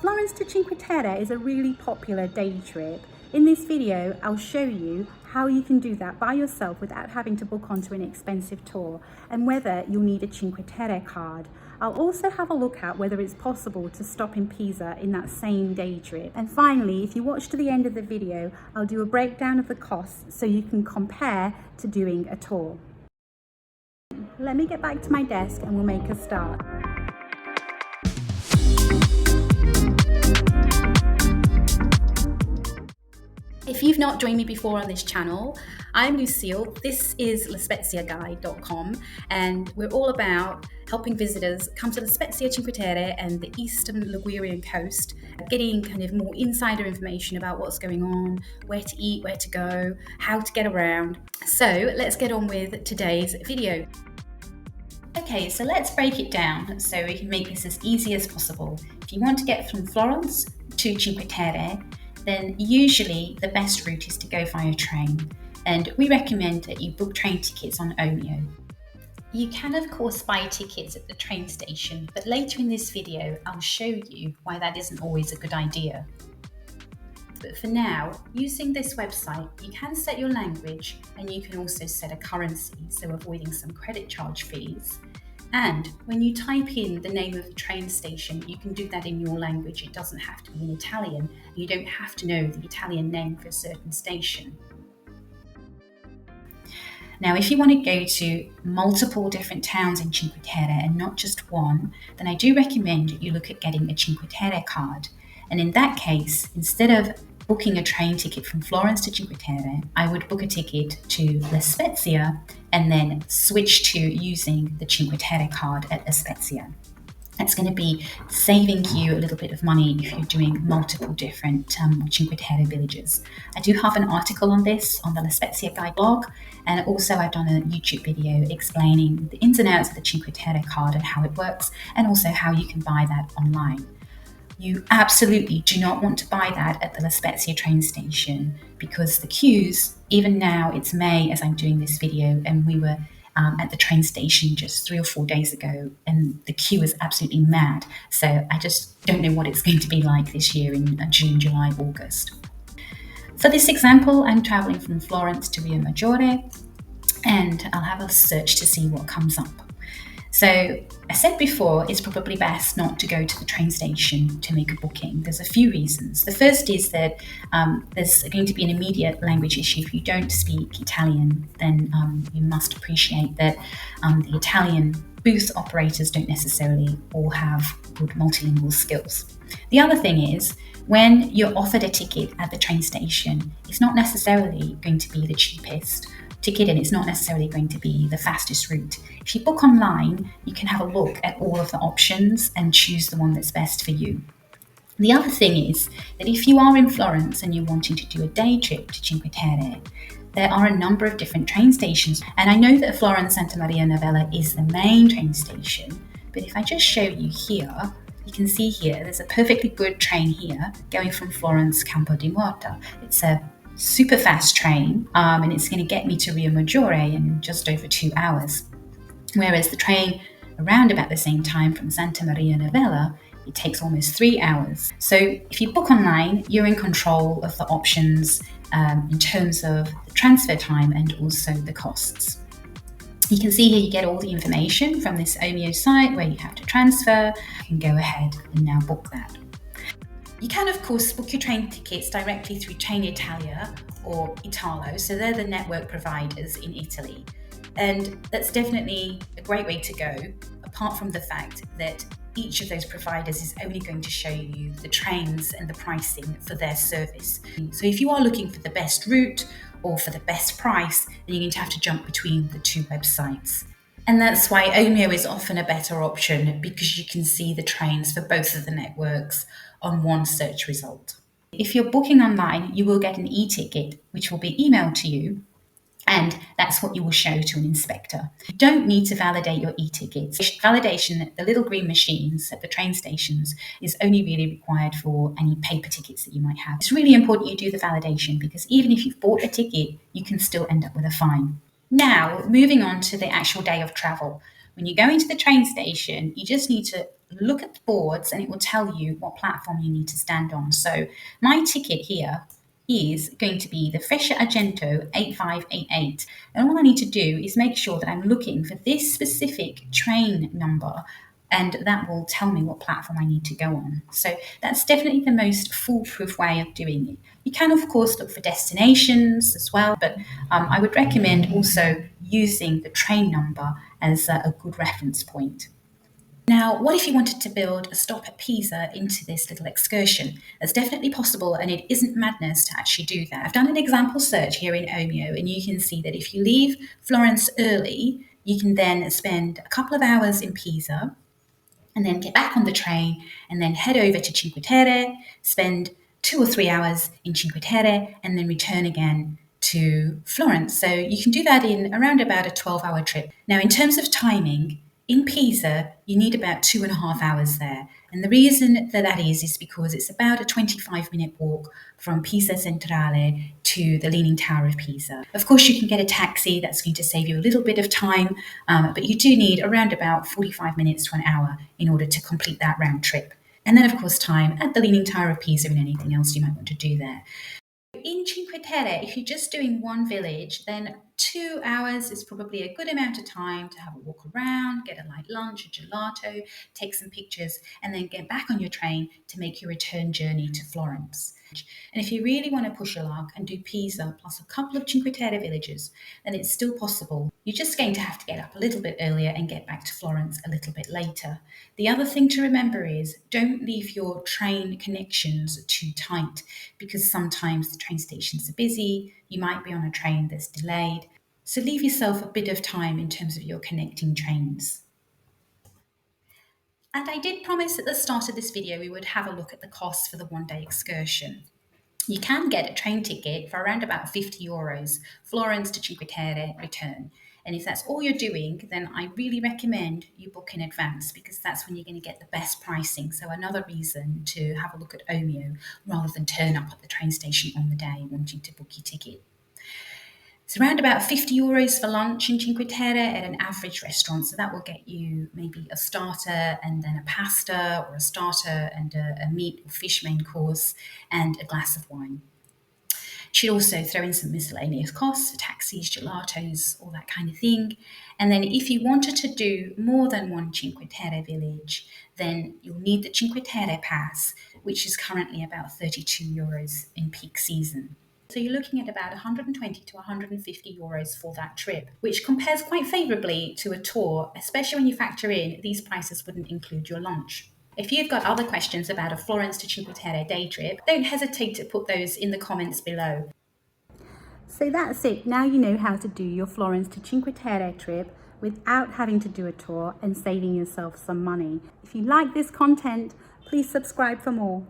Florence to Cinque Terre is a really popular day trip. In this video, I'll show you how you can do that by yourself without having to book onto an expensive tour and whether you'll need a Cinque Terre card. I'll also have a look at whether it's possible to stop in Pisa in that same day trip. And finally, if you watch to the end of the video, I'll do a breakdown of the costs so you can compare to doing a tour. Let me get back to my desk and we'll make a start. If you've not joined me before on this channel, I'm Lucille. This is LaSpeziaGuide.com, and we're all about helping visitors come to the Spezia, Cinque Terre and the eastern Ligurian coast, getting kind of more insider information about what's going on, where to eat, where to go, how to get around. So let's get on with today's video. Okay, so let's break it down so we can make this as easy as possible. If you want to get from Florence to Cinque Terre, then usually the best route is to go via train, and we recommend that you book train tickets on Omio. You can of course buy tickets at the train station, but later in this video I'll show you why that isn't always a good idea. But for now, using this website, you can set your language and you can also set a currency, so avoiding some credit charge fees. And when you type in the name of the train station, you can do that in your language. It doesn't have to be in Italian. You don't have to know the Italian name for a certain station. Now, if you want to go to multiple different towns in Cinque Terre and not just one, then I do recommend you look at getting a Cinque Terre card. And in that case, instead of booking a train ticket from Florence to Cinque Terre, I would book a ticket to La Spezia and then switch to using the Cinque Terre card at La Spezia. That's going to be saving you a little bit of money if you're doing multiple different Cinque Terre villages. I do have an article on this on the La Spezia Guide blog, and also I've done a YouTube video explaining the ins and outs of the Cinque Terre card and how it works, and also how you can buy that online. You absolutely do not want to buy that at the La Spezia train station because the queues, even now it's May as I'm doing this video, and we were at the train station just 3 or 4 days ago and the queue is absolutely mad. So I just don't know what it's going to be like this year in June, July, August. For this example, I'm traveling from Florence to Riomaggiore and I'll have a search to see what comes up. So I said before, it's probably best not to go to the train station to make a booking. There's a few reasons. The first is that there's going to be an immediate language issue. If you don't speak Italian, then you must appreciate that the Italian booth operators don't necessarily all have good multilingual skills. The other thing is, when you're offered a ticket at the train station, it's not necessarily going to be the cheapest ticket and it's not necessarily going to be the fastest route. If you book online, you can have a look at all of the options and choose the one that's best for you. The other thing is that if you are in Florence and you're wanting to do a day trip to Cinque Terre, there are a number of different train stations. And I know that Florence Santa Maria Novella is the main train station, but if I just show you here, you can see here, there's a perfectly good train here going from Florence Campo di Morta. It's a super fast train and it's going to get me to Riomaggiore in just over 2 hours. Whereas the train around about the same time from Santa Maria Novella, it takes almost 3 hours. So if you book online, you're in control of the options in terms of the transfer time and also the costs. You can see here you get all the information from this Omio site where you have to transfer. You can go ahead and now book that. You can, of course, book your train tickets directly through Trenitalia or Italo, so they're the network providers in Italy. And that's definitely a great way to go, apart from the fact that each of those providers is only going to show you the trains and the pricing for their service. So if you are looking for the best route or for the best price, then you're going to have to jump between the two websites. And that's why Omio is often a better option, because you can see the trains for both of the networks on one search result. If you're booking online, you will get an eTicket, which will be emailed to you, and that's what you will show to an inspector. You don't need to validate your e-tickets. Validation at the little green machines at the train stations is only really required for any paper tickets that you might have. It's really important you do the validation, because even if you've bought a ticket, you can still end up with a fine. Now, moving on to the actual day of travel. When you go into the train station, you just need to look at the boards and it will tell you what platform you need to stand on. So my ticket here is going to be the Freccia Argento 8588. And all I need to do is make sure that I'm looking for this specific train number, and that will tell me what platform I need to go on. So that's definitely the most foolproof way of doing it. You can, of course, look for destinations as well, but I would recommend also using the train number as a good reference point. Now, what if you wanted to build a stop at Pisa into this little excursion? That's definitely possible, and it isn't madness to actually do that. I've done an example search here in Omeo, and you can see that if you leave Florence early, you can then spend a couple of hours in Pisa, and then get back on the train, and then head over to Cinque Terre, spend 2 or 3 hours in Cinque Terre, and then return again to Florence. So you can do that in around about a 12-hour trip. Now, in terms of timing, in Pisa, you need about 2.5 hours there. And the reason that that is because it's about a 25-minute walk from Pisa Centrale to the Leaning Tower of Pisa. Of course, you can get a taxi. That's going to save you a little bit of time, but you do need around about 45 minutes to an hour in order to complete that round trip. And then, of course, time at the Leaning Tower of Pisa and anything else you might want to do there. In Cinque Terre, if you're just doing one village, then 2 hours is probably a good amount of time to have a walk around, get a light lunch, a gelato, take some pictures, and then get back on your train to make your return journey to Florence. And if you really want to push your luck and do Pisa plus a couple of Cinque Terre villages, then it's still possible. You're just going to have to get up a little bit earlier and get back to Florence a little bit later. The other thing to remember is don't leave your train connections too tight, because sometimes the train stations are busy, you might be on a train that's delayed. So leave yourself a bit of time in terms of your connecting trains. And I did promise at the start of this video we would have a look at the costs for the one-day excursion. You can get a train ticket for around about €50, Florence to Cinque Terre return. And if that's all you're doing, then I really recommend you book in advance, because that's when you're going to get the best pricing. So another reason to have a look at Omeo rather than turn up at the train station on the day wanting to book your ticket. It's around about €50 for lunch in Cinque Terre at an average restaurant. So that will get you maybe a starter and then a pasta, or a starter and a meat or fish main course and a glass of wine. Should also throw in some miscellaneous costs for taxis, gelatos, all that kind of thing. And then if you wanted to do more than one Cinque Terre village, then you'll need the Cinque Terre pass, which is currently about €32 in peak season. So you're looking at about €120 to €150 for that trip, which compares quite favourably to a tour, especially when you factor in these prices wouldn't include your lunch. If you've got other questions about a Florence to Cinque Terre day trip, don't hesitate to put those in the comments below. So that's it. Now you know how to do your Florence to Cinque Terre trip without having to do a tour and saving yourself some money. If you like this content, please subscribe for more.